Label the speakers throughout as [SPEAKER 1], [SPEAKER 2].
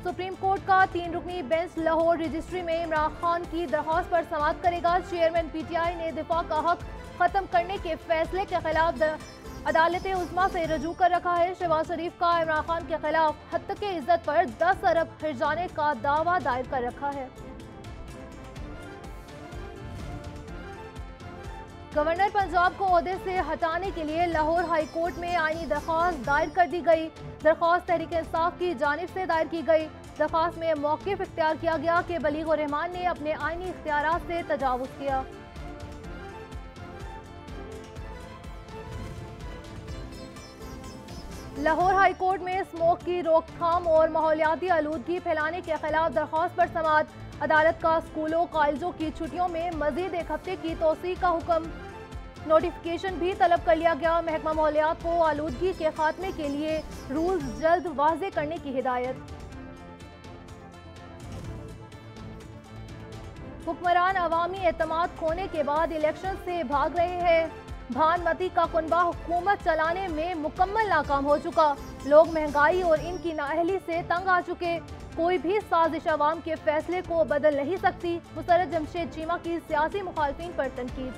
[SPEAKER 1] Supreme court का 3 रुकनी bench Lahore registry में इमरान खान की दरख्वास्त पर समाअत करेगा। चेयरमैन पीटीआई ने दिफा का हक खत्म करने के फैसले के खिलाफ अदालत उज़्मा से रजू कर रखा है। शहबाज शरीफ का इमरान खान के खिलाफ हत्ते इज्जत पर 10 अरब हर्जाने का दावा दायर कर रखा है। गवर्नर पंजाब को ओहदे से हटाने के लिए लाहौर हाई कोर्ट में आईनी दरख्वास्त दायर कर दी गई। दरख्वास्त तहरीक इंसाफ की जानिब से दायर की गई। दरख्वास्त में मौक़िफ़ इख्तियार किया गया कि बलीग और रहमान ने अपने आईनी इख्तियारात से तजावुज़ किया। लाहौर हाई कोर्ट में स्मोक की रोकथाम और माहौलियाती आलूदगी फैलाने के खिलाफ दरख्वास्त पर समाअत। अदालत का स्कूलों कॉलेजों की छुट्टियों में मजीद 1 हफ्ते की तोसी का हुक्म। नोटिफिकेशन भी तलब कर लिया गया। महकमा माहौलियात को आलूदगी के खात्मे के लिए रूल्स जल्द वाज़े करने की हिदायत। हुक्मरान अवामी एतमाद खोने के बाद इलेक्शन से भाग रहे हैं। भानमती का कुनबा हुकूमत चलाने में मुकम्मल नाकाम हो चुका। लोग महंगाई और इनकी नाअहली से तंग आ चुके। कोई भी साजिश अवाम के फैसले को बदल नहीं सकती। मुसर्रत जमशेद चीमा की सियासी मुखालफिन पर तनकीद।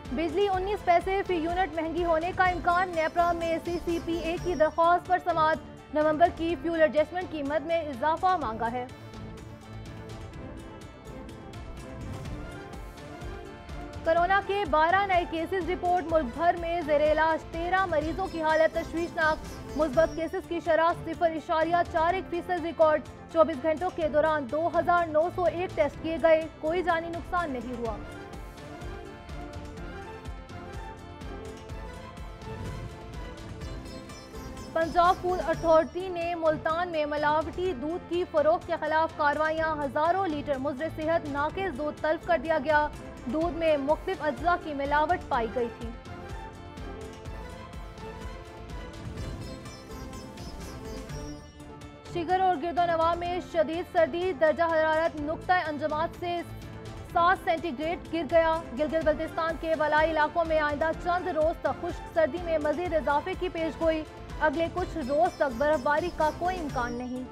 [SPEAKER 1] बिजली 19 पैसे फी यूनिट महंगी होने का इम्कान। नेपरा में CCPA की दरख्वास्त पर समाअत। नवंबर की फ्यूल एडजस्टमेंट कीमत में इजाफा मांगा है। कोरोना के 12 नए केसेस रिपोर्ट। मुल्क भर में ज़ेरे इलाज 13 मरीजों की हालत तशवीशनाक। मुस्बत केसेस की शरह 0.41% रिकॉर्ड। 24 घंटों के दौरान 2901 टेस्ट किए गए। कोई जानी नुकसान नहीं हुआ। पंजाब फूड अथॉरिटी ने मुल्तान में मिलावटी दूध की फरोख्त के खिलाफ कार्रवाइयां। हजारों लीटर मुज़र सेहत नाकिस दूध तल्फ कर दिया गया। दूध में मुख्तलिफ अज्जा की मिलावट पाई गई थी। शिगर और गिरदोनवा में शदीद सर्दी। दर्जा हरारत नुक्ता अंजमात से 7 सेंटीग्रेड गिर गया। गिलगित बल्तिस्तान के वलाई इलाकों में आइंदा चंद रोज तक खुश्क सर्दी में मजीद इजाफे की पेशगोई। अगले कुछ रोज तक बर्फबारी का कोई इम्कान नहीं।